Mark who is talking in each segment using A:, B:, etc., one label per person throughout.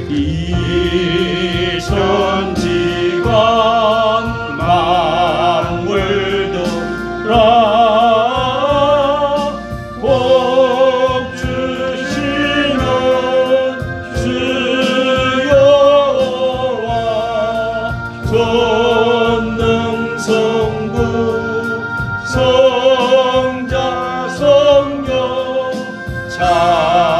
A: 이 천지간 만물들아 복 주시는 주여와 전능성부 성자 성령 찬송하고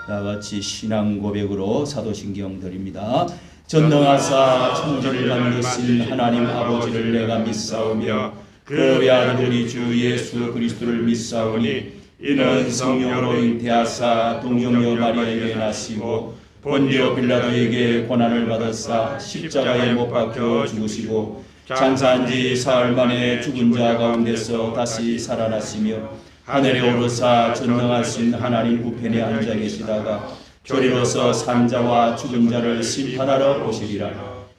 B: 다같이 신앙 고백으로 사도신경 드립니다. 전능하사 천지를 만드신 하나님 아버지를 내가 믿사오며 그 외아들 우리 주 예수 그리스도를 믿사오니 이는 성령으로 잉태하사 동정녀 마리아에게 나시고 본디오 빌라도에게 고난을 받았사 십자가에 못 박혀 죽으시고 장사한 지 사흘 만에 죽은 자 가운데서 다시 살아나시며 하늘에 오르사 전능하신 하나님 우편에 앉아 계시다가 저리로서 산자와 죽은 자를 심판하러 오시리라.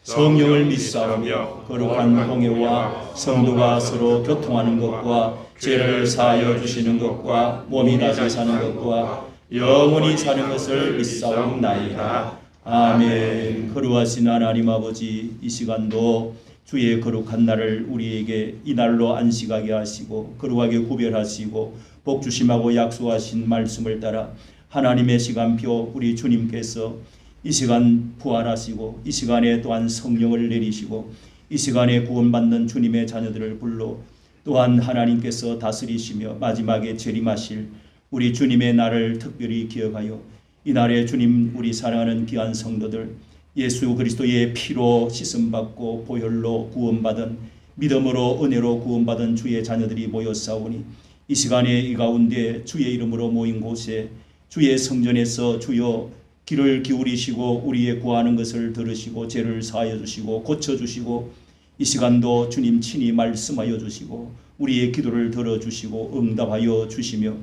B: 성령을 믿사오며 거룩한 공예와 성도가 서로 교통하는 것과 죄를 사하여 주시는 것과 몸이 다시 사는 것과 영원히 사는 것을 믿사옵나이다. 아멘. 거룩하신 하나님 아버지, 이 시간도 주의 거룩한 날을 우리에게 이 날로 안식하게 하시고 거룩하게 구별하시고 복주심하고 약속하신 말씀을 따라 하나님의 시간표 우리 주님께서 이 시간 부활하시고 이 시간에 또한 성령을 내리시고 이 시간에 구원받는 주님의 자녀들을 불러 또한 하나님께서 다스리시며 마지막에 재림하실 우리 주님의 날을 특별히 기억하여 이 날에 주님 우리 사랑하는 귀한 성도들 예수 그리스도의 피로 씻음받고 보혈로 구원받은 믿음으로 은혜로 구원받은 주의 자녀들이 모였사오니 이 시간에 이 가운데 주의 이름으로 모인 곳에 주의 성전에서 주여 귀를 기울이시고 우리의 구하는 것을 들으시고 죄를 사하여 주시고 고쳐주시고 이 시간도 주님 친히 말씀하여 주시고 우리의 기도를 들어주시고 응답하여 주시며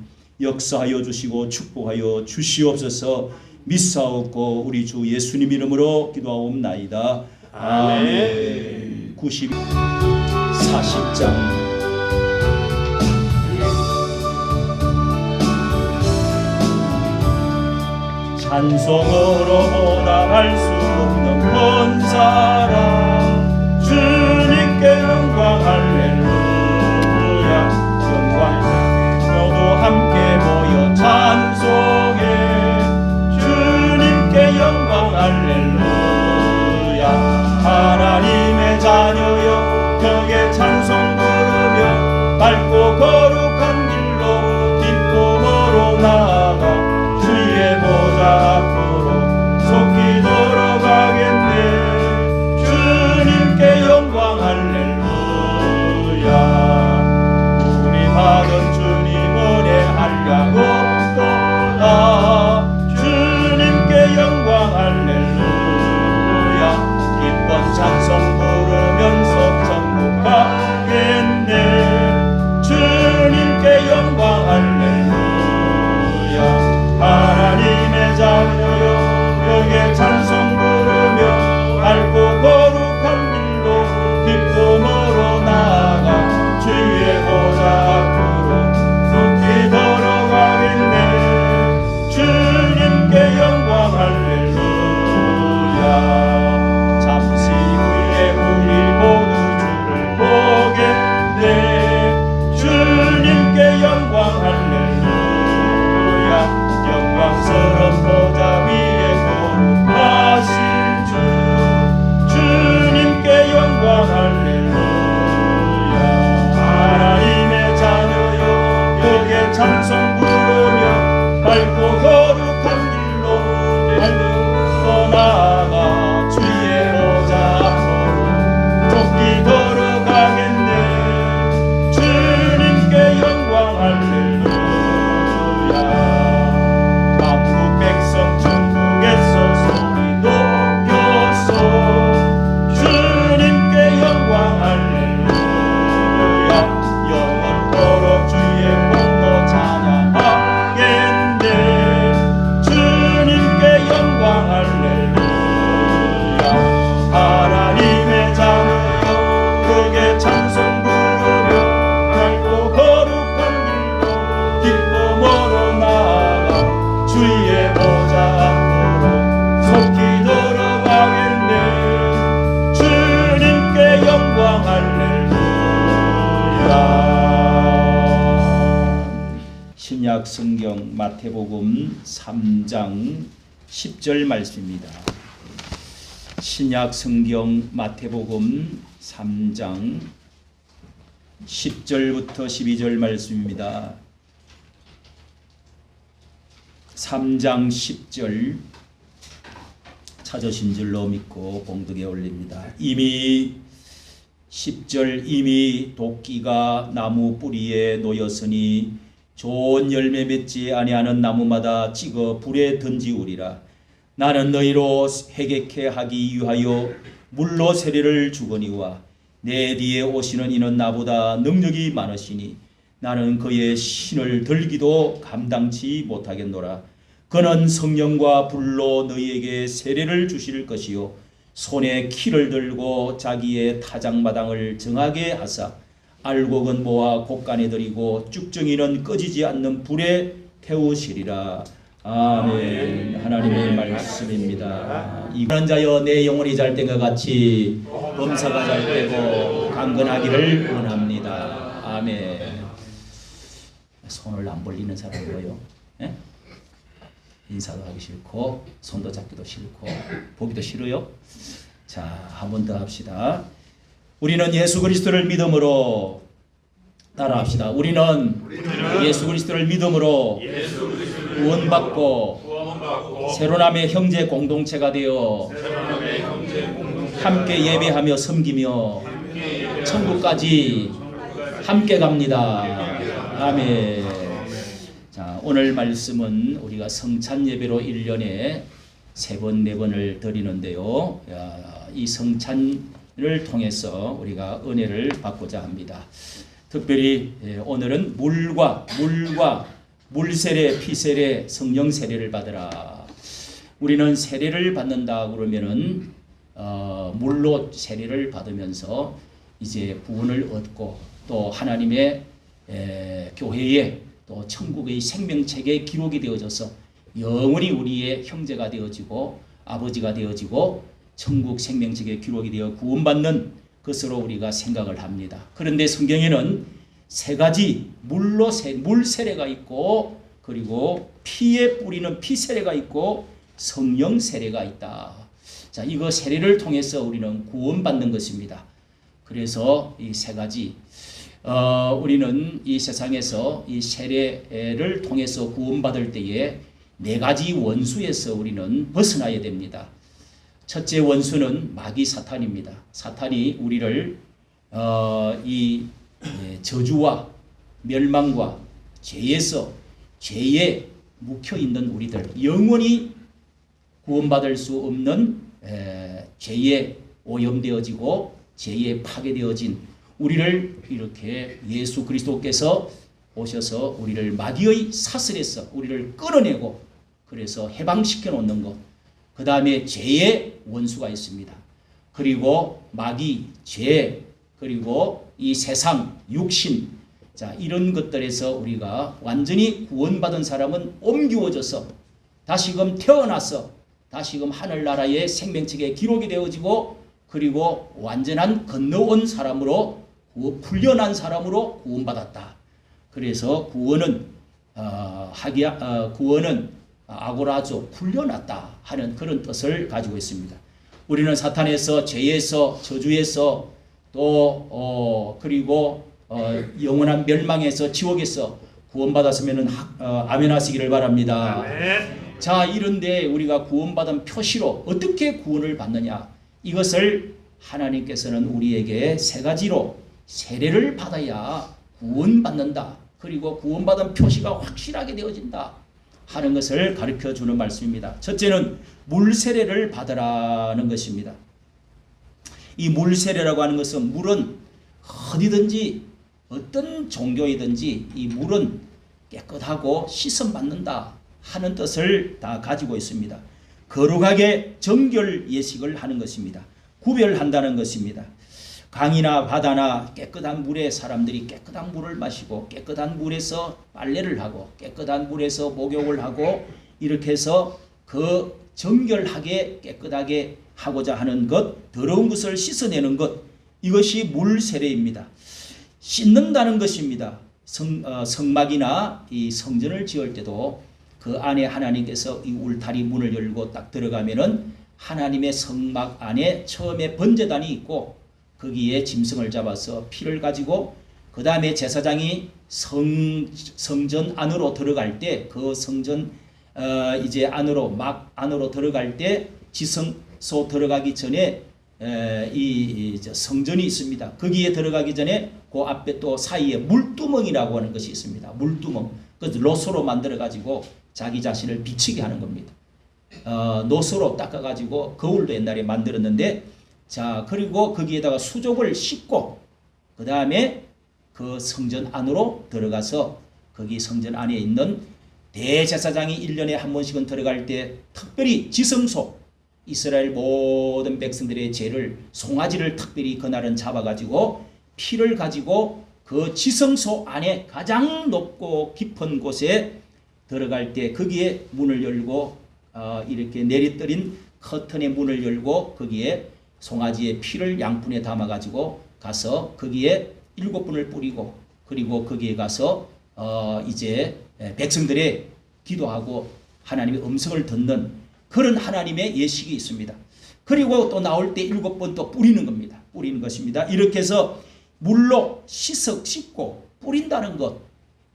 B: 역사하여 주시고 축복하여 주시옵소서. 믿사옵고 우리 주 예수님 이름으로 기도하옵나이다. 아멘. 40장 찬송으로 보답할 수 없는 권사랑 주님께 영광 할렐루야. 영광 모두 함께 모여 찬송해 주님께 영광 할렐루야. 하나님의 자녀여 벽에 찬송 부르며 밝고 거룩한 길로 기쁨으로 나아가 주의 보좌 앞으로 속히 들어가겠네. 주님께 영광 할렐루야. 우리 받은 주님 은혜 한량을 신약 성경 마태복음 3장 10절 말씀입니다. 신약 성경 마태복음 3장 10절부터 12절 말씀입니다. 3장 10절 찾으신 줄로 믿고 봉독에 올립니다. 이미 10절 이미 도끼가 나무 뿌리에 놓였으니 좋은 열매 맺지 아니하는 나무마다 찍어 불에 던지우리라. 나는 너희로 회개케 하기 위하여 물로 세례를 주거니와 내 뒤에 오시는 이는 나보다 능력이 많으시니 나는 그의 신을 들기도 감당치 못하겠노라. 그는 성령과 불로 너희에게 세례를 주실 것이요 손에 키를 들고 자기의 타작마당을 정하게 하사 알곡은 모아 곡간에 들이고 쭉정이는 꺼지지 않는 불에 태우시리라. 아멘. 하나님의 말씀입니다. 이그런 자여 내 영혼이 잘 된 것 같이 범사가 잘 되고 강건하기를 원합니다. 아멘. 손을 안 벌리는 사람이고요. 예? 인사도 하기 싫고 손도 잡기도 싫고 보기도 싫어요. 자, 한 번 더 합시다. 우리는 예수 그리스도를 믿음으로 따라합시다. 우리는 예수 그리스도를 믿음으로 구원받고 새로남의 형제 공동체가 되어 함께 예배하며 섬기며 천국까지 함께 갑니다. 아멘. 자, 오늘 말씀은 우리가 성찬 예배로 1년에 3번, 4번을 드리는데요. 이 성찬을 통해서 우리가 은혜를 받고자 합니다. 특별히 오늘은 물과 물세례, 피세례, 성령 세례를 받으라. 우리는 세례를 받는다 그러면은 물로 세례를 받으면서 이제 구원을 얻고 또 하나님의 교회에 또 천국의 생명책에 기록이 되어져서 영원히 우리의 형제가 되어지고 아버지가 되어지고 천국 생명책에 기록이 되어 구원받는 것으로 우리가 생각을 합니다. 그런데 성경에는 3가지 물 세례가 있고 그리고 피에 뿌리는 피 세례가 있고 성령 세례가 있다. 자, 이거 세례를 통해서 우리는 구원받는 것입니다. 그래서 이 3가지 우리는 이 세상에서 이 세례를 통해서 구원받을 때에 4가지 원수에서 우리는 벗어나야 됩니다. 첫째 원수는 마귀 사탄입니다. 사탄이 우리를 이 저주와 멸망과 죄에서 죄에 묵혀 있는 우리들 영원히 구원받을 수 없는 죄에 오염되어지고 죄에 파괴되어진 우리를 이렇게 예수 그리스도께서 오셔서 우리를 마귀의 사슬에서 우리를 끌어내고 그래서 해방시켜 놓는 것. 그 다음에 죄의 원수가 있습니다. 그리고 마귀, 죄, 그리고 이 세상, 육신, 자, 이런 것들에서 우리가 완전히 구원받은 사람은 옮겨져서 다시금 태어나서 다시금 하늘나라의 생명책에 기록이 되어지고 그리고 완전한 건너온 사람으로 풀려난 사람으로 구원받았다. 그래서 구원은 아고라조 풀려났다 하는 그런 뜻을 가지고 있습니다. 우리는 사탄에서 죄에서 저주에서 또 그리고 영원한 멸망에서 지옥에서 구원받았으면 아멘 하시기를 바랍니다. 아멘. 자, 이런데 우리가 구원받은 표시로 어떻게 구원을 받느냐? 이것을 하나님께서는 우리에게 3가지로 세례를 받아야 구원받는다. 그리고 구원받은 표시가 확실하게 되어진다 하는 것을 가르쳐 주는 말씀입니다. 첫째는 물세례를 받으라는 것입니다. 이 물세례라고 하는 것은 물은 어디든지 어떤 종교이든지 이 물은 깨끗하고 씻음받는다 하는 뜻을 다 가지고 있습니다. 거룩하게 정결 예식을 하는 것입니다. 구별한다는 것입니다. 강이나 바다나 깨끗한 물에 사람들이 깨끗한 물을 마시고 깨끗한 물에서 빨래를 하고 깨끗한 물에서 목욕을 하고 이렇게 해서 그 정결하게 깨끗하게 하고자 하는 것, 더러운 것을 씻어내는 것, 이것이 물 세례입니다. 씻는다는 것입니다. 성막이나 이 성전을 지을 때도 그 안에 하나님께서 이 울타리 문을 열고 딱 들어가면은 하나님의 성막 안에 처음에 번제단이 있고 거기에 짐승을 잡아서 피를 가지고 그 다음에 제사장이 성전 안으로 들어갈 때 그 성전 이제 안으로 들어갈 때 지성소 들어가기 전에 이 성전이 있습니다. 거기에 들어가기 전에 그 앞에 또 사이에 물두멍이라고 하는 것이 있습니다. 물두멍. 그 로소로 만들어 가지고 자기 자신을 비치게 하는 겁니다. 노소로 닦아 가지고 거울도 옛날에 만들었는데, 자 그리고 거기에다가 수족을 씻고 그 다음에 그 성전 안으로 들어가서 거기 성전 안에 있는 대제사장이 1년에 한 번씩은 들어갈 때 특별히 지성소, 이스라엘 모든 백성들의 죄를 송아지를 특별히 그날은 잡아가지고 피를 가지고 그 지성소 안에 가장 높고 깊은 곳에 들어갈 때 거기에 문을 열고 이렇게 내리뜨린 커튼의 문을 열고 거기에 송아지의 피를 양푼에 담아가지고 가서 거기에 7분을 뿌리고 그리고 거기에 가서 이제 백성들의 기도하고 하나님의 음성을 듣는 그런 하나님의 예식이 있습니다. 그리고 또 나올 때 7번 또 뿌리는 겁니다. 뿌리는 것입니다. 이렇게 해서 물로 씻고 뿌린다는 것,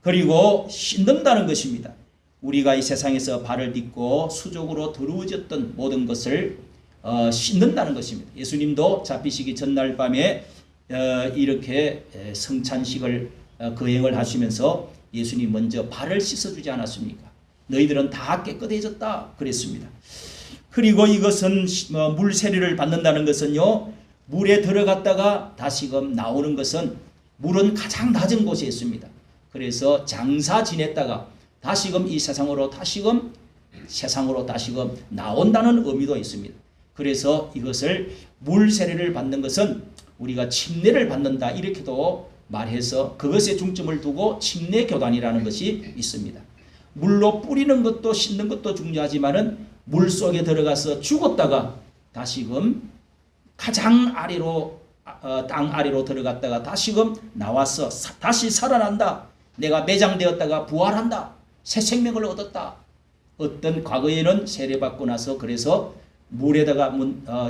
B: 그리고 씻는다는 것입니다. 우리가 이 세상에서 발을 딛고 수족으로 더러워졌던 모든 것을 씻는다는 것입니다. 예수님도 잡히시기 전날 밤에 이렇게 성찬식을 거행을 하시면서 예수님 먼저 발을 씻어주지 않았습니까? 너희들은 다 깨끗해졌다 그랬습니다. 그리고 이것은 물 세례를 받는다는 것은요, 물에 들어갔다가 다시금 나오는 것은 물은 가장 낮은 곳에 있습니다. 그래서 장사 지냈다가 다시금 이 세상으로 다시금 나온다는 의미도 있습니다. 그래서 이것을 물 세례를 받는 것은 우리가 침례를 받는다 이렇게도 말해서 그것에 중점을 두고 침례 교단이라는 것이 있습니다. 물로 뿌리는 것도 씻는 것도 중요하지만은 물 속에 들어가서 죽었다가 다시금 가장 아래로 땅 아래로 들어갔다가 다시금 나와서 다시 살아난다. 내가 매장되었다가 부활한다. 새 생명을 얻었다. 어떤 과거에는 세례받고 나서 그래서 물에다가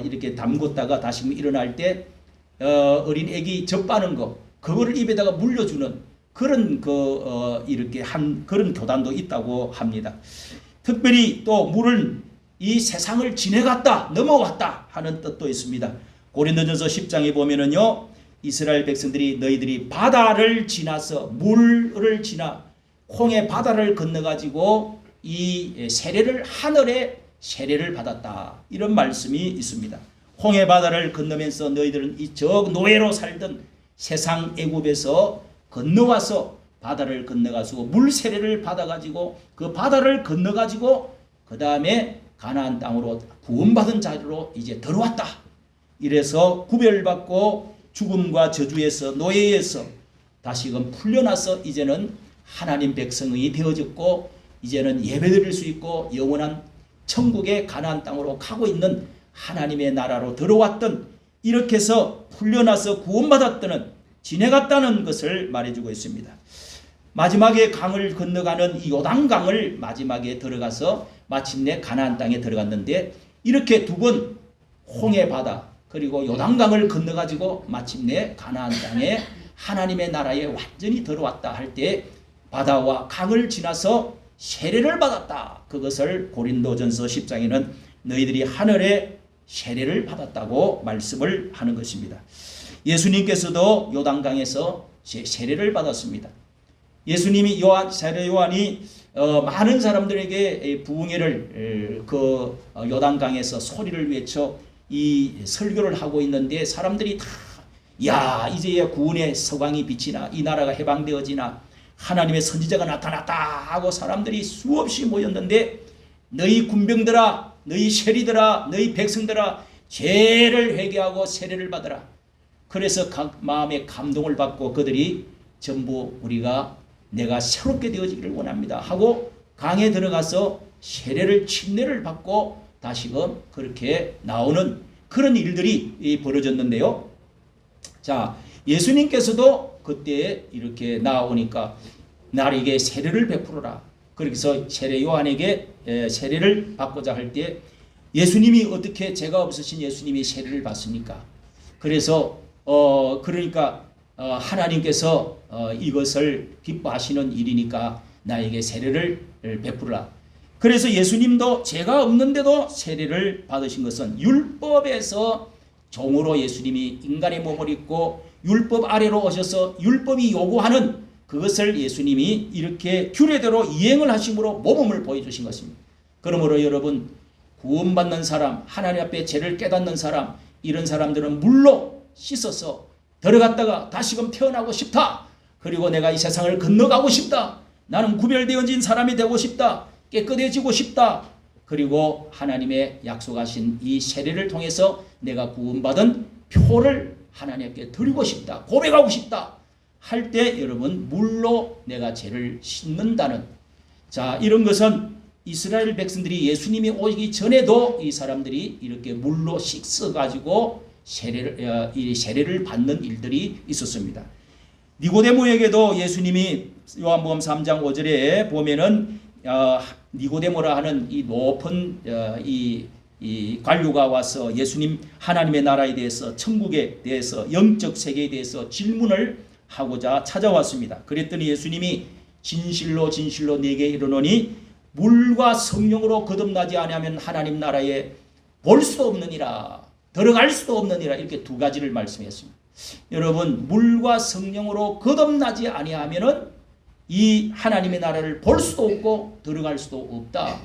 B: 이렇게 담궜다가 다시금 일어날 때 어린 애기 젖바는 거 그거를 입에다가 물려주는 그런 이렇게 한 그런 교단도 있다고 합니다. 특별히 또 물은 이 세상을 지나갔다 넘어갔다 하는 뜻도 있습니다. 고린도전서 10장에 보면은요, 이스라엘 백성들이 너희들이 바다를 지나서 물을 지나 홍해 바다를 건너가지고 이 세례를 하늘에 세례를 받았다 이런 말씀이 있습니다. 홍해 바다를 건너면서 너희들은 이 저 노예로 살던 세상 애굽에서 건너와서 바다를 건너가지고 물 세례를 받아가지고 그 바다를 건너가지고 그 다음에 가나안 땅으로 구원받은 자리로 이제 들어왔다. 이래서 구별받고 죽음과 저주에서 노예에서 다시금 풀려나서 이제는 하나님 백성이 되어졌고 이제는 예배드릴 수 있고 영원한 천국의 가나안 땅으로 가고 있는 하나님의 나라로 들어왔던 이렇게 해서 풀려나서 구원받았다는 지내갔다는 것을 말해주고 있습니다. 마지막에 강을 건너가는 이 요단강을 마지막에 들어가서 마침내 가나안 땅에 들어갔는데 이렇게 두 번 홍해 바다 그리고 요단강을 건너가지고 마침내 가나안 땅에 하나님의 나라에 완전히 들어왔다 할 때 바다와 강을 지나서 세례를 받았다. 그것을 고린도전서 10장에는 너희들이 하늘에 세례를 받았다고 말씀을 하는 것입니다. 예수님께서도 요단강에서 세례를 받았습니다. 예수님이 세례 요한이 많은 사람들에게 부흥회를 요단강에서 소리를 외쳐 이 설교를 하고 있는데 사람들이 다 야 이제야 구원의 서광이 비치나 이 나라가 해방되어지나 하나님의 선지자가 나타났다 하고 사람들이 수없이 모였는데 너희 군병들아 너희 세리들아 너희 백성들아 죄를 회개하고 세례를 받으라. 그래서 각 마음에 감동을 받고 그들이 전부 우리가 내가 새롭게 되어지기를 원합니다 하고 강에 들어가서 세례를 침례를 받고 다시금 그렇게 나오는 그런 일들이 벌어졌는데요. 자, 예수님께서도 그때 이렇게 나오니까 나에게 세례를 베풀어라. 그래서 세례 요한에게 세례를 받고자 할 때 예수님이 어떻게 죄가 없으신 예수님이 세례를 받습니까? 그래서 그러니까 하나님께서 이것을 기뻐하시는 일이니까 나에게 세례를 베풀라. 그래서 예수님도 죄가 없는데도 세례를 받으신 것은 율법에서 종으로 예수님이 인간의 몸을 입고 율법 아래로 오셔서 율법이 요구하는 그것을 예수님이 이렇게 규례대로 이행을 하심으로 모범을 보여주신 것입니다. 그러므로 여러분, 구원받는 사람, 하나님 앞에 죄를 깨닫는 사람, 이런 사람들은 물로 씻어서 들어갔다가 다시금 태어나고 싶다. 그리고 내가 이 세상을 건너가고 싶다. 나는 구별되어진 사람이 되고 싶다. 깨끗해지고 싶다. 그리고 하나님의 약속하신 이 세례를 통해서 내가 구원받은 표를 하나님께 드리고 싶다. 고백하고 싶다. 할 때 여러분, 물로 내가 죄를 씻는다는, 자, 이런 것은 이스라엘 백성들이 예수님이 오기 전에도 이 사람들이 이렇게 물로 씻어가지고 세례를 받는 일들이 있었습니다. 니고데모에게도 예수님이 요한복음 3장 5절에 보면은 니고데모라 하는 이 높은 이 관료가 와서 예수님 하나님의 나라에 대해서, 천국에 대해서, 영적 세계에 대해서 질문을 하고자 찾아왔습니다. 그랬더니 예수님이 진실로 진실로 네게 이르노니 물과 성령으로 거듭나지 아니하면 하나님 나라에 볼 수도 없느니라, 들어갈 수도 없느니라, 이렇게 두 가지를 말씀했습니다. 여러분, 물과 성령으로 거듭나지 아니하면은 이 하나님의 나라를 볼 수도 없고 들어갈 수도 없다.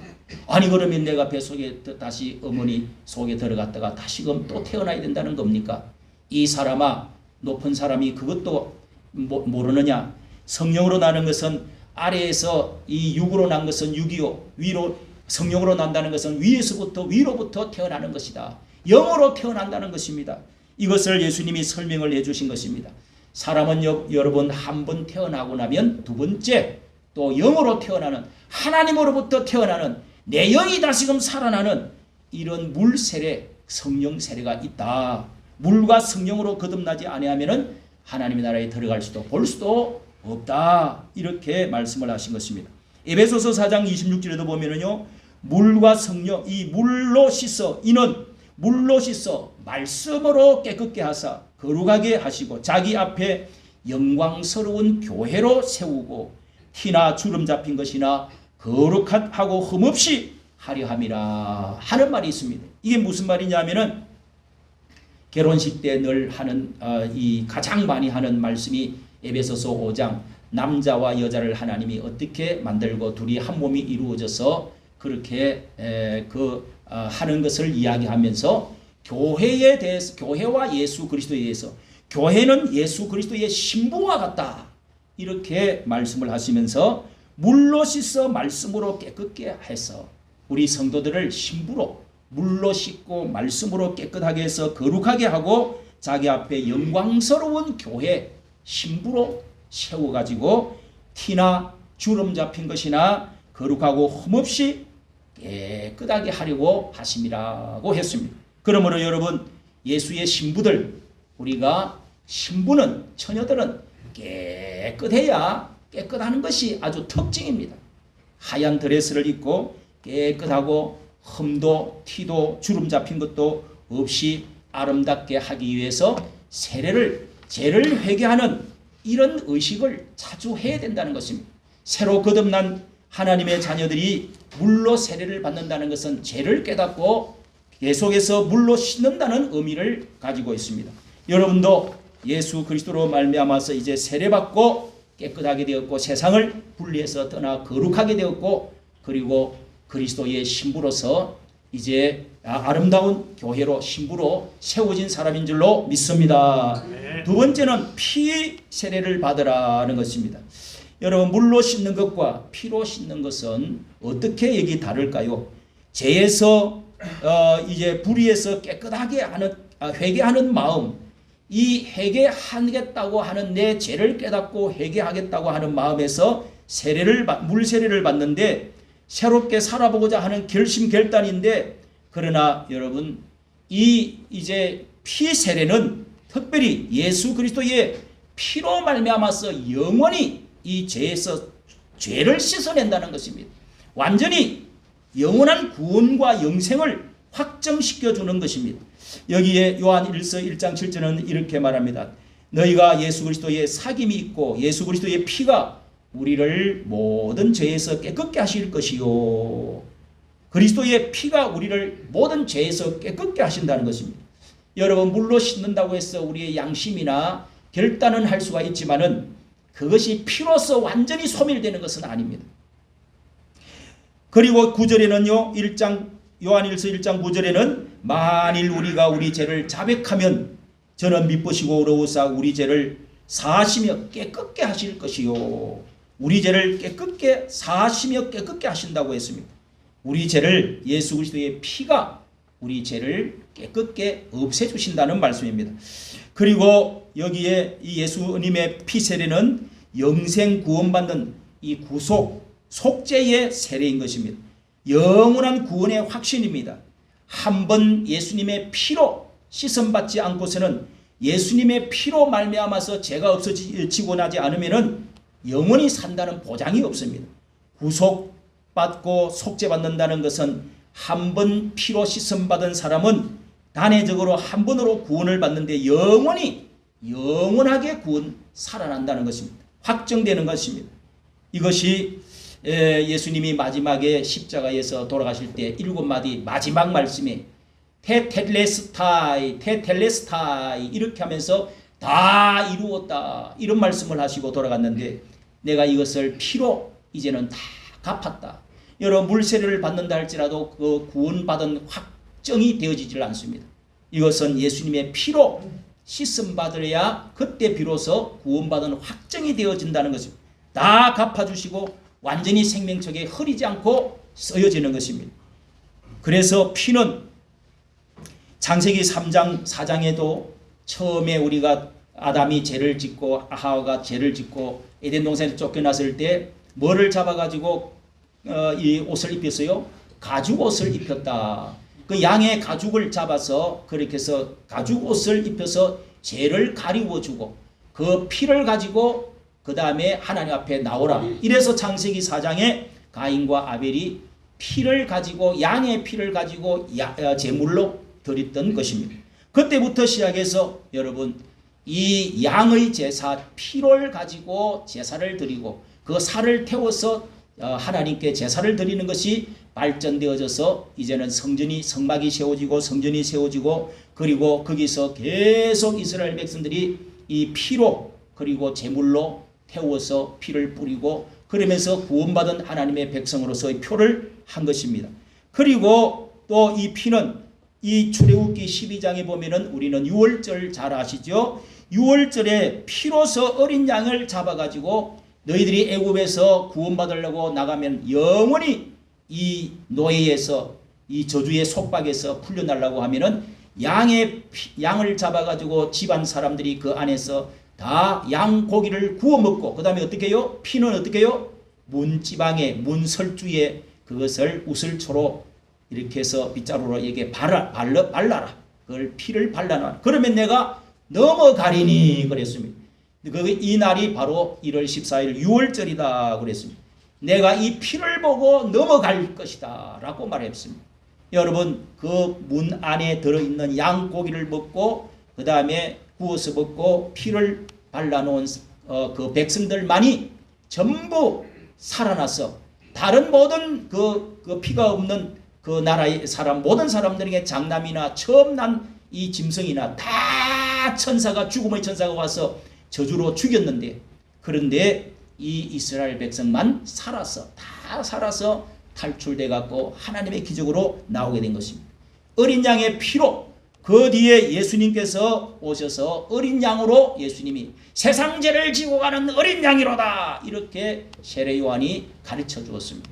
B: 아니 그러면 내가 뱃속에 다시 어머니 속에 들어갔다가 다시금 또 태어나야 된다는 겁니까? 이 사람아, 높은 사람이 그것도 모르느냐? 성령으로 나는 것은 아래에서 이 육으로 난 것은 육이요, 위로 성령으로 난다는 것은 위에서부터 위로부터 태어나는 것이다. 영으로 태어난다는 것입니다. 이것을 예수님이 설명을 해주신 것입니다. 사람은 여러분 한 번 태어나고 나면 두 번째 또 영으로 태어나는, 하나님으로부터 태어나는, 내 영이 다시금 살아나는 이런 물 세례, 성령 세례가 있다. 물과 성령으로 거듭나지 아니하면은 하나님의 나라에 들어갈 수도 볼 수도 없다. 이렇게 말씀을 하신 것입니다. 에베소서 4장 26절에도 보면은요, 물과 성령, 이 물로 씻어, 이는 물로 씻어 말씀으로 깨끗게 하사 거룩하게 하시고 자기 앞에 영광스러운 교회로 세우고 티나 주름 잡힌 것이나 거룩하고 흠없이 하려 함이라 하는 말이 있습니다. 이게 무슨 말이냐면은 결혼식 때 늘 하는 이 가장 많이 하는 말씀이 에베소서 5장, 남자와 여자를 하나님이 어떻게 만들고 둘이 한 몸이 이루어져서 그렇게 하는 것을 이야기하면서 교회에 대해서, 교회와 예수 그리스도에 대해서, 교회는 예수 그리스도의 신부와 같다, 이렇게 말씀을 하시면서 물로 씻어 말씀으로 깨끗게 해서 우리 성도들을 신부로 물로 씻고 말씀으로 깨끗하게 해서 거룩하게 하고 자기 앞에 영광스러운 교회 신부로 세워가지고 티나 주름 잡힌 것이나 거룩하고 흠없이 깨끗하게 하려고 하심이라고 했습니다. 그러므로 여러분, 예수의 신부들, 우리가 신부는, 처녀들은 깨끗해야 깨끗하는 것이 아주 특징입니다. 하얀 드레스를 입고 깨끗하고 흠도 티도 주름 잡힌 것도 없이 아름답게 하기 위해서 죄를 회개하는 이런 의식을 자주 해야 된다는 것입니다. 새로 거듭난 하나님의 자녀들이 물로 세례를 받는다는 것은 죄를 깨닫고 계속해서 물로 씻는다는 의미를 가지고 있습니다. 여러분도 예수 그리스도로 말미암아서 이제 세례받고 깨끗하게 되었고 세상을 분리해서 떠나 거룩하게 되었고 그리고 그리스도의 신부로서 이제 아름다운 교회로 신부로 세워진 사람인 줄로 믿습니다. 두 번째는 피 세례를 받으라는 것입니다. 여러분, 물로 씻는 것과 피로 씻는 것은 어떻게 여기 다를까요? 죄에서 이제 불의에서 깨끗하게 하는 회개하는 마음, 이 회개하겠다고 하는 내 죄를 깨닫고 회개하겠다고 하는 마음에서 물 세례를 받는데 새롭게 살아보고자 하는 결심 결단인데, 그러나 여러분, 이제 피 세례는 특별히 예수 그리스도의 피로 말미암아서 영원히 이 죄에서 죄를 씻어낸다는 것입니다. 완전히 영원한 구원과 영생을 확정시켜 주는 것입니다. 여기에 요한 1서 1장 7절은 이렇게 말합니다. 너희가 예수 그리스도의 사귐이 있고 예수 그리스도의 피가 우리를 모든 죄에서 깨끗게 하실 것이요. 그리스도의 피가 우리를 모든 죄에서 깨끗게 하신다는 것입니다. 여러분, 물로 씻는다고 해서 우리의 양심이나 결단은 할 수가 있지만은 그것이 피로서 완전히 소멸되는 것은 아닙니다. 그리고 9절에는요, 요한일서 1장 9절에는 만일 우리가 우리 죄를 자백하면 저는 미쁘시고 의로우사 우리 죄를 사하시며 깨끗게 하실 것이요. 우리 죄를 깨끗게 사하시며 깨끗게 하신다고 했습니다. 우리 죄를 예수 그리스도의 피가 우리 죄를 깨끗게 없애주신다는 말씀입니다. 그리고 여기에 이 예수님의 피 세례는 영생 구원받는 이 구속 속죄의 세례인 것입니다. 영원한 구원의 확신입니다. 한번 예수님의 피로 씻음받지 않고서는 예수님의 피로 말미암아서 죄가 없어지고 나지 않으면은 영원히 산다는 보장이 없습니다. 구속받고 속죄받는다는 것은 한 번 피로 씻음받은 사람은 단회적으로 한 번으로 구원을 받는데 영원하게 구원 살아난다는 것입니다. 확정되는 것입니다. 이것이 예수님이 마지막에 십자가에서 돌아가실 때 7마디 마지막 말씀에 테텔레스타이 이렇게 하면서 다 이루었다 이런 말씀을 하시고 돌아갔는데 내가 이것을 피로 이제는 다 갚았다. 여러 물세례를 받는다 할지라도 그 구원받은 확정이 되어지질 않습니다. 이것은 예수님의 피로 씻음 받으려야 그때 비로소 구원받은 확정이 되어진다는 것입니다. 다 갚아주시고 완전히 생명책에 흐리지 않고 쓰여지는 것입니다. 그래서 피는 창세기 3장 4장에도 처음에 우리가 아담이 죄를 짓고 하와가 죄를 짓고 에덴 동산에서 쫓겨났을 때 뭐를 잡아가지고 이 옷을 입혔어요? 가죽 옷을 입혔다. 그 양의 가죽을 잡아서 그렇게 해서 가죽 옷을 입혀서 죄를 가리워주고 그 피를 가지고 그 다음에 하나님 앞에 나오라. 이래서 창세기 4장에 가인과 아벨이 피를 가지고 양의 피를 가지고 제물로 드렸던 것입니다. 그때부터 시작해서 여러분 이 양의 제사 피를 가지고 제사를 드리고 그 살을 태워서 하나님께 제사를 드리는 것이 발전되어져서 이제는 성막이 세워지고 성전이 세워지고 그리고 거기서 계속 이스라엘 백성들이 이 피로 그리고 제물로 태워서 피를 뿌리고 그러면서 구원받은 하나님의 백성으로서의 표를 한 것입니다. 그리고 또 이 피는 이 출애굽기 12장에 보면은 우리는 유월절 잘 아시죠? 유월절에 피로서 어린 양을 잡아가지고 너희들이 애굽에서 구원받으려고 나가면 영원히 이 노예에서 이 저주의 속박에서 풀려나려고 하면은 양을 잡아가지고 집안 사람들이 그 안에서 다 양고기를 구워 먹고 그 다음에 어떻게 해요? 피는 어떻게 해요? 문지방에 문설주에 그것을 우슬초로 이렇게 해서 빗자루로 이게 발라라. 그걸 피를 발라놔. 그러면 내가 넘어가리니 그랬습니다. 이 날이 바로 1월 14일 유월절이다 그랬습니다. 내가 이 피를 보고 넘어갈 것이다 라고 말했습니다. 여러분 그 문 안에 들어있는 양고기를 먹고 그 다음에 구워서 먹고 피를 발라놓은 그 백성들만이 전부 살아나서 다른 모든 그 피가 없는 그 나라의 사람 모든 사람들에게 장남이나 처음 난 이 짐승이나 다 죽음의 천사가 와서 저주로 죽였는데 그런데 이 이스라엘 백성만 다 살아서 탈출돼 갖고 하나님의 기적으로 나오게 된 것입니다. 어린 양의 피로 그 뒤에 예수님께서 오셔서 어린 양으로 예수님이 세상 죄를 지고 가는 어린 양이로다 이렇게 세례 요한이 가르쳐 주었습니다.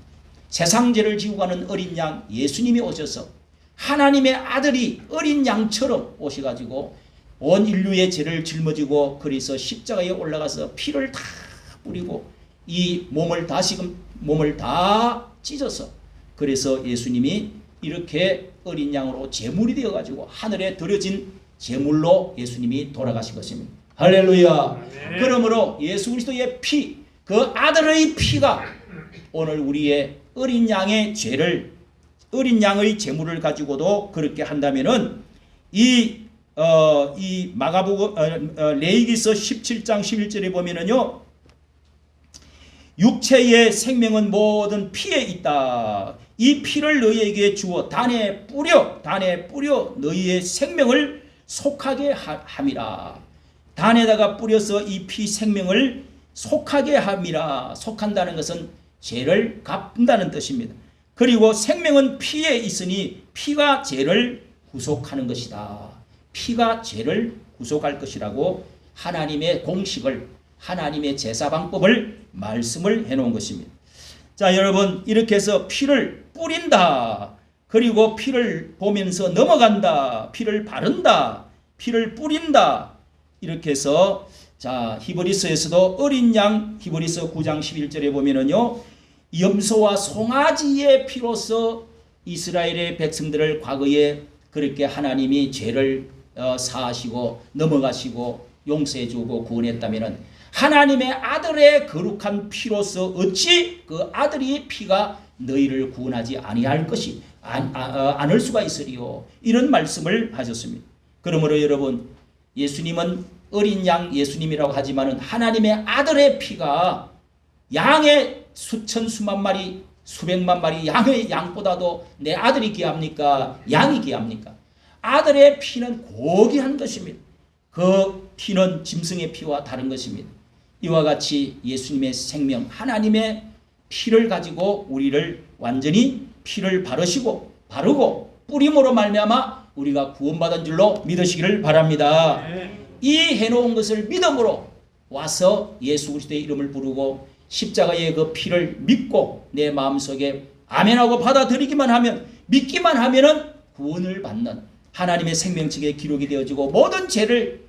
B: 세상 죄를 지고 가는 어린 양 예수님이 오셔서 하나님의 아들이 어린 양처럼 오셔가지고 온 인류의 죄를 짊어지고 그래서 십자가에 올라가서 피를 다 뿌리고 이 몸을 다 찢어서 그래서 예수님이 이렇게 어린 양으로 제물이 되어가지고 하늘에 드려진 제물로 예수님이 돌아가신 것입니다. 할렐루야.
C: 네.
B: 그러므로 예수 그리스도의 피, 그 아들의 피가 오늘 우리의 어린 양의 죄를, 어린 양의 제물을 가지고도 그렇게 한다면은 이 마가복음 레위기서 17장 11절에 보면은요, 육체의 생명은 모든 피에 있다. 이 피를 너희에게 주어 단에 뿌려 너희의 생명을 속하게 함이라. 단에다가 뿌려서 이 피 생명을 속하게 함이라. 속한다는 것은 죄를 갚는다는 뜻입니다. 그리고 생명은 피에 있으니 피가 죄를 구속하는 것이다. 피가 죄를 구속할 것이라고 하나님의 공식을, 하나님의 제사 방법을 말씀을 해놓은 것입니다. 자, 여러분, 이렇게 해서 피를 뿌린다. 그리고 피를 보면서 넘어간다. 피를 바른다. 피를 뿌린다. 이렇게 해서 자, 히브리서에서도 어린 양, 히브리서 9장 11절에 보면은요, 염소와 송아지의 피로서 이스라엘의 백성들을 과거에 그렇게 하나님이 죄를 사하시고 넘어가시고 용서해주고 구원했다면은 하나님의 아들의 거룩한 피로서 어찌 그 아들의 피가 너희를 구원하지 아니할 것이 않을 수가 있으리요. 이런 말씀을 하셨습니다. 그러므로 여러분, 예수님은 어린 양 예수님이라고 하지만은 하나님의 아들의 피가 양의 수천 수만 마리 수백만 마리 양의 양보다도 내 아들이 귀합니까? 양이 귀합니까? 아들의 피는 고귀한 것입니다. 그 피는 짐승의 피와 다른 것입니다. 이와 같이 예수님의 생명, 하나님의 피를 가지고 우리를 완전히 피를 바르시고 바르고 뿌림으로 말미암아 우리가 구원받은 줄로 믿으시기를 바랍니다. 이 해놓은 것을 믿음으로 와서 예수 그리스도의 이름을 부르고 십자가의 그 피를 믿고 내 마음속에 아멘하고 받아들이기만 하면, 믿기만 하면은 구원을 받는 하나님의 생명책에 기록이 되어지고 모든 죄를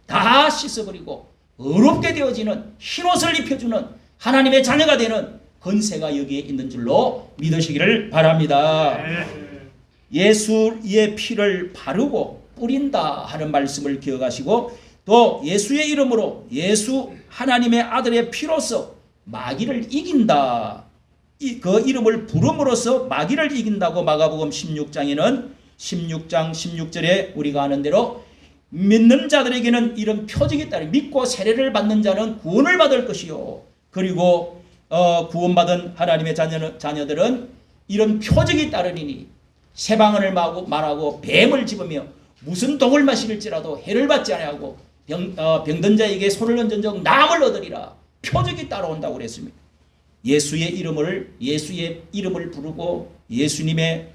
B: 다 씻어버리고 의롭게 되어지는 흰옷을 입혀주는 하나님의 자녀가 되는 권세가 여기에 있는 줄로 믿으시기를 바랍니다. 예수의 피를 바르고 뿌린다 하는 말씀을 기억하시고, 또 예수의 이름으로, 예수 하나님의 아들의 피로서 마귀를 이긴다. 그 이름을 부름으로써 마귀를 이긴다고 마가복음 16장에는 16장 16절에 우리가 아는 대로 믿는 자들에게는 이런 표적이 따르, 믿고 세례를 받는 자는 구원을 받을 것이요. 그리고 구원받은 하나님의 자녀들은 이런 표적이 따르리니 새방언을 말하고 뱀을 집으며 무슨 독을 마실지라도 해를 받지 아니하고 병든 자에게 손을 얹은 적 남을 얻으리라. 표적이 따라온다고 그랬습니다. 예수의 이름을 부르고 예수님의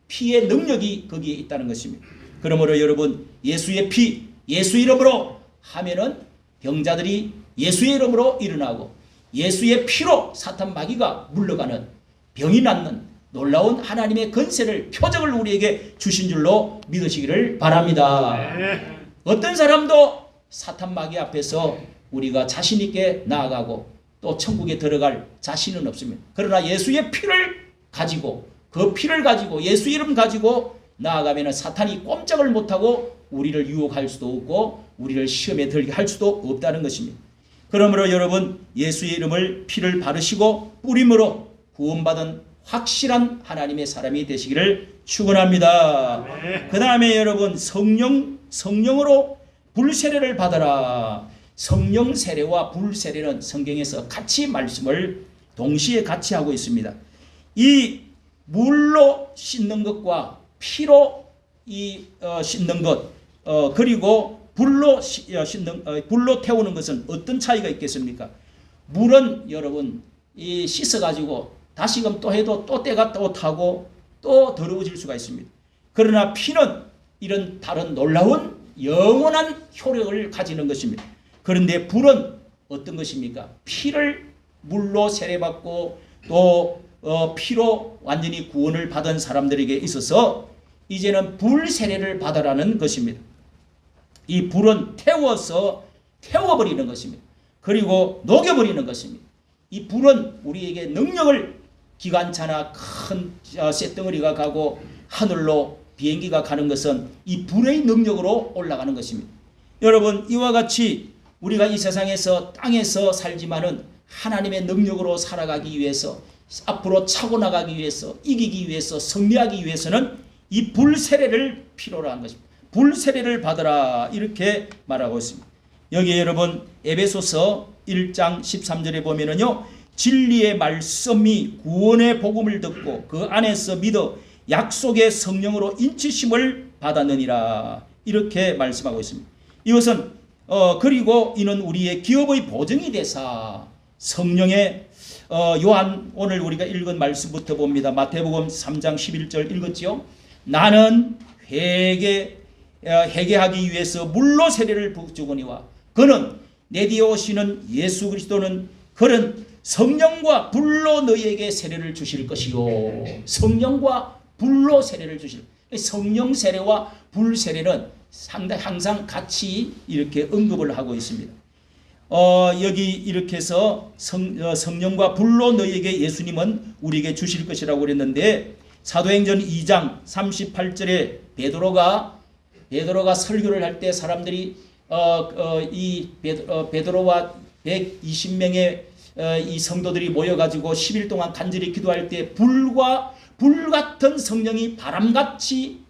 B: 피의 능력이 거기에 있다는 것입니다. 그러므로 여러분, 예수의 피, 예수 이름으로 하면은 병자들이 예수의 이름으로 일어나고 예수의 피로 사탄 마귀가 물러가는, 병이 낫는 놀라운 하나님의 권세를, 표적을 우리에게 주신 줄로 믿으시기를 바랍니다. 어떤 사람도 사탄 마귀 앞에서 우리가 자신 있게 나아가고 또 천국에 들어갈 자신은 없습니다. 그러나 예수의 피를 가지고, 그 피를 가지고 예수 이름 가지고 나아가면 사탄이 꼼짝을 못하고 우리를 유혹할 수도 없고 우리를 시험에 들게 할 수도 없다는 것입니다. 그러므로 여러분, 예수의 이름을 피를 바르시고 뿌림으로 구원받은 확실한 하나님의 사람이 되시기를 축원합니다. 그 다음에 여러분, 성령으로 불세례를 받아라. 성령 세례와 불세례는 성경에서 같이 말씀을 동시에 같이 하고 있습니다. 이 물로 씻는 것과 피로 씻는 것, 그리고 불로 태우는 것은 어떤 차이가 있겠습니까? 물은 여러분 씻어가지고 다시금 또 해도 또 때가 또 타고 또 더러워질 수가 있습니다. 그러나 피는 이런 다른 놀라운 영원한 효력을 가지는 것입니다. 그런데 불은 어떤 것입니까? 피를 물로 세례받고 또 피로 완전히 구원을 받은 사람들에게 있어서 이제는 불 세례를 받으라는 것입니다. 이 불은 태워버리는 것입니다. 그리고 녹여버리는 것입니다. 이 불은 우리에게 능력을, 기관차나 큰 쇳덩어리가 가고 하늘로 비행기가 가는 것은 이 불의 능력으로 올라가는 것입니다. 여러분 이와 같이 우리가 이 세상에서 땅에서 살지만은 하나님의 능력으로 살아가기 위해서 앞으로 차고 나가기 위해서 이기기 위해서 승리하기 위해서는 이 불세례를 필요로 한 것입니다. 불세례를 받으라 이렇게 말하고 있습니다. 여기 여러분 에베소서 1장 13절에 보면은요. 진리의 말씀이 구원의 복음을 듣고 그 안에서 믿어 약속의 성령으로 인치심을 받았느니라 이렇게 말씀하고 있습니다. 이것은 그리고 이는 우리의 기업의 보증이 되사 성령의 요한 오늘 우리가 읽은 말씀부터 봅니다. 마태복음 3장 11절 읽었지요. 나는 회개하기 위해서 물로 세례를 주거니와 그는 내 뒤에 오시는 예수 그리스도는 그는 성령과 불로 너희에게 세례를 주실 것이요. 성령과 불로 세례를 주실. 성령 세례와 불 세례는 상당히 항상 같이 이렇게 언급을 하고 있습니다. 여기 이렇게 해서 성령과 불로 너희에게 예수님은 우리에게 주실 것이라고 그랬는데 사도행전 2장 38절에 베드로가 설교를 할 때 사람들이 베드로와 120명의 이 성도들이 모여가지고 10일 동안 간절히 기도할 때 불 같은 성령이 바람같이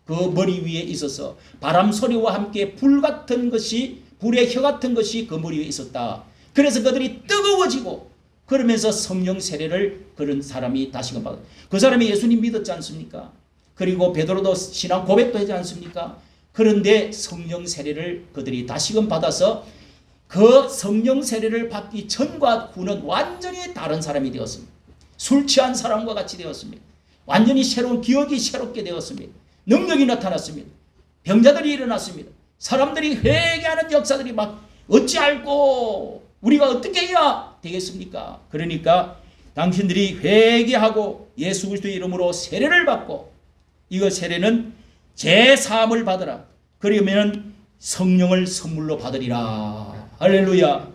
B: 그 머리 위에 있어서 바람 소리와 함께 불 같은 것이 불의 혀 같은 것이 그 머리 위에 있었다. 그래서 그들이 뜨거워지고 그러면서 성령 세례를 그런 사람이 다시금 받았다. 그 사람이 예수님 믿었지 않습니까? 그리고 베드로도 신앙 고백도 하지 않습니까? 그런데 성령 세례를 그들이 다시금 받아서 그 성령 세례를 받기 전과 후는 완전히 다른 사람이 되었습니다. 술 취한 사람과 같이 되었습니다. 완전히 새로운 기억이 새롭게 되었습니다. 능력이 나타났습니다. 병자들이 일어났습니다. 사람들이 회개하는 역사들이 막 어찌할꼬 우리가 어떻게 해야 되겠습니까? 그러니까 당신들이 회개하고 예수 그리스도의 이름으로 세례를 받고 이거 세례는 제사함을 받으라. 그러면 성령을 선물로 받으리라. 할렐루야.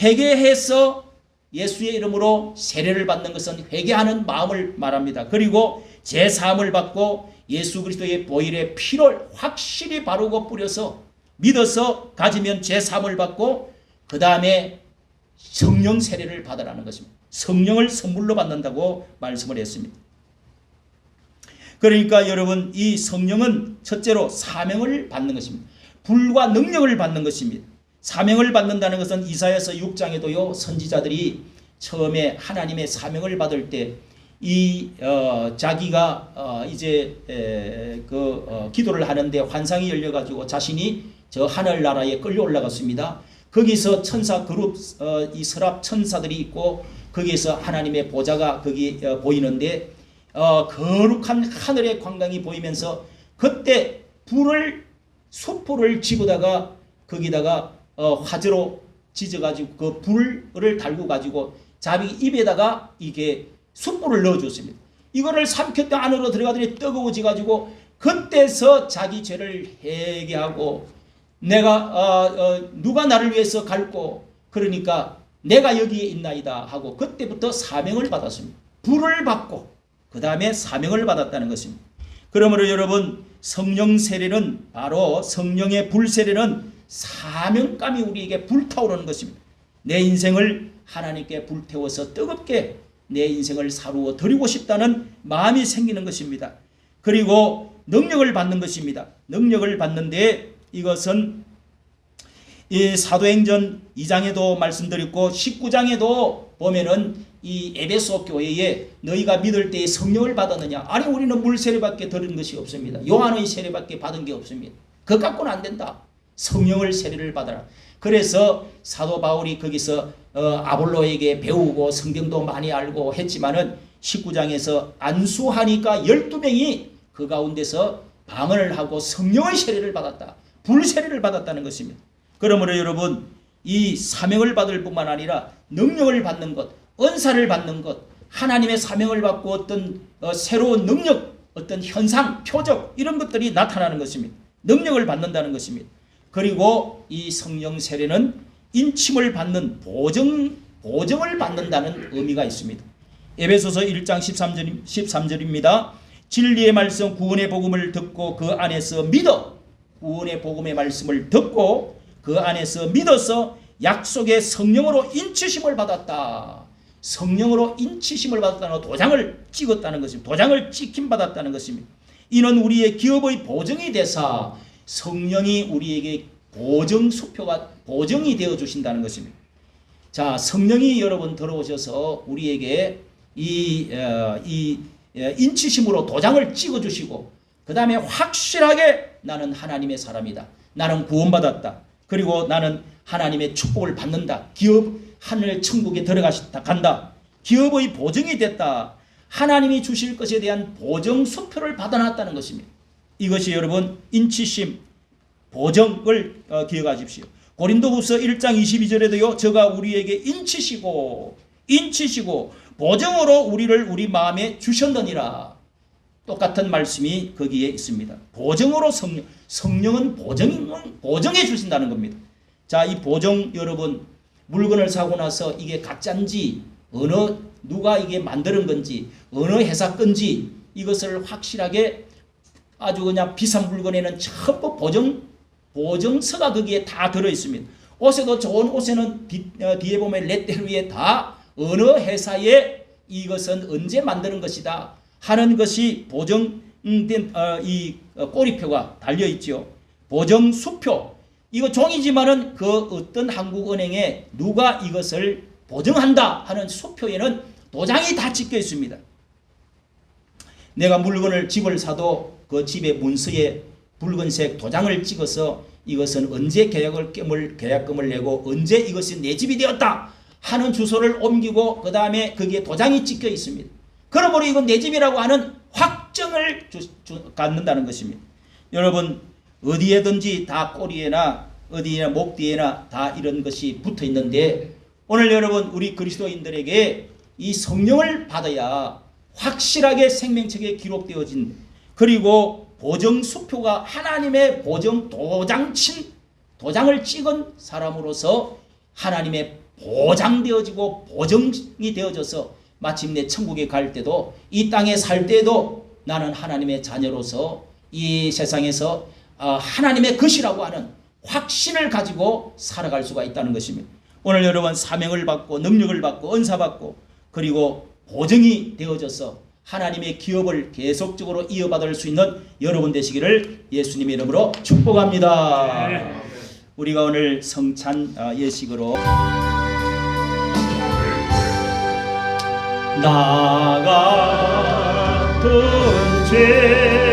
B: 회개해서 예수의 이름으로 세례를 받는 것은 회개하는 마음을 말합니다. 그리고 제사함을 받고 예수 그리스도의 보혈의 피를 확실히 바르고 뿌려서 믿어서 가지면 제사함을 받고 그 다음에 성령 세례를 받으라는 것입니다. 성령을 선물로 받는다고 말씀을 했습니다. 그러니까 여러분 이 성령은 첫째로 사명을 받는 것입니다. 불과 능력을 받는 것입니다. 사명을 받는다는 것은 이사야서 6장에도요 선지자들이 처음에 하나님의 사명을 받을 때 자기가 이제 기도를 하는데 환상이 열려가지고 자신이 저 하늘나라에 끌려 올라갔습니다. 거기서 천사 그룹 이 서랍 천사들이 있고 거기에서 하나님의 보좌가 거기 보이는데 거룩한 하늘의 광광이 보이면서 그때 숯불을 집어다가 거기다가 화재로 지져가지고 그 불을 달고 가지고 자기 입에다가 이게 숯불을 넣어줬습니다. 이거를 삼켰다 안으로 들어가더니 뜨거워지 가지고 그때서 자기 죄를 회개하고 내가 누가 나를 위해서 갈고 그러니까 내가 여기에 있나이다 하고 그때부터 사명을 받았습니다. 불을 받고 그 다음에 사명을 받았다는 것입니다. 그러므로 여러분 성령 세례는 바로 성령의 불 세례는 사명감이 우리에게 불타오르는 것입니다. 내 인생을 하나님께 불태워서 뜨겁게 내 인생을 사루어 드리고 싶다는 마음이 생기는 것입니다. 그리고 능력을 받는 것입니다. 능력을 받는데 이것은 이 사도행전 2장에도 말씀드렸고 19장에도 보면은 이 에베소 교회에 너희가 믿을 때에 성령을 받았느냐? 아니 우리는 물 세례밖에 들은 것이 없습니다. 요한의 세례밖에 받은 게 없습니다. 그것 갖고는 안 된다. 성령을 세례를 받아라. 그래서 사도 바울이 거기서 아볼로에게 배우고 성경도 많이 알고 했지만은 19장에서 안수하니까 12명이 그 가운데서 방언을 하고 성령의 세례를 받았다. 불 세례를 받았다는 것입니다. 그러므로 여러분 이 사명을 받을 뿐만 아니라 능력을 받는 것, 은사를 받는 것, 하나님의 사명을 받고 어떤 새로운 능력, 어떤 현상, 표적 이런 것들이 나타나는 것입니다. 능력을 받는다는 것입니다. 그리고 이 성령 세례는 인침을 받는 보증을 받는다는 의미가 있습니다. 에베소서 1장 13절입니다. 진리의 말씀 구원의 복음을 듣고 그 안에서 믿어 구원의 복음의 말씀을 듣고 그 안에서 믿어서 약속의 성령으로 인치심을 받았다. 성령으로 인치심을 받았다는 도장을 찍었다는 것입니다. 도장을 찍힘 받았다는 것입니다. 이는 우리의 기업의 보증이 되사 성령이 우리에게 보증수표가 보증이 되어 주신다는 것입니다. 자, 성령이 여러분 들어오셔서 우리에게 이 인치심으로 도장을 찍어 주시고 그 다음에 확실하게 나는 하나님의 사람이다. 나는 구원받았다. 그리고 나는 하나님의 축복을 받는다. 기업 하늘 천국에 간다. 기업의 보증이 됐다. 하나님이 주실 것에 대한 보증 수표를 받아놨다는 것입니다. 이것이 여러분 인치심 보증을 기억하십시오. 고린도후서 1장 22절에도요. 저가 우리에게 인치시고 보증으로 우리를 우리 마음에 주셨느니라. 똑같은 말씀이 거기에 있습니다. 보증으로 성령은 보증해 주신다는 겁니다. 자, 이 보증 여러분 물건을 사고 나서 이게 가짜인지 누가 이게 만드는 건지 어느 회사 건지 이것을 확실하게 아주 그냥 비싼 물건에는 전부 보증서가 거기에 다 들어 있습니다. 옷에도 좋은 옷에는 뒤에 보면 레터 위에 다 어느 회사에 이것은 언제 만드는 것이다 하는 것이 보증된 이 꼬리표가 달려 있죠. 보증수표 이거 종이지만은 그 어떤 한국은행에 누가 이것을 보증한다 하는 수표에는 도장이 다 찍혀 있습니다. 내가 물건을 집을 사도 그 집의 문서에 붉은색 도장을 찍어서 이것은 언제 계약금을 내고 언제 이것이 내 집이 되었다 하는 주소를 옮기고 그 다음에 거기에 도장이 찍혀 있습니다. 그러므로 이건 내 집이라고 하는 확정을 갖는다는 것입니다. 여러분 어디에든지 다 꼬리에나 어디나 목 뒤에나 다 이런 것이 붙어 있는데 오늘 여러분 우리 그리스도인들에게 이 성령을 받아야 확실하게 생명책에 기록되어진 그리고 보증수표가 하나님의 도장을 찍은 사람으로서 하나님의 보장되어지고 보증이 되어져서 마침내 천국에 갈 때도 이 땅에 살 때도 나는 하나님의 자녀로서 이 세상에서 하나님의 것이라고 하는 확신을 가지고 살아갈 수가 있다는 것입니다. 오늘 여러분 사명을 받고 능력을 받고 은사 받고 그리고 보증이 되어져서 하나님의 기업을 계속적으로 이어받을 수 있는 여러분 되시기를 예수님의 이름으로 축복합니다. 네. 우리가 오늘 성찬 예식으로 나 같은 죄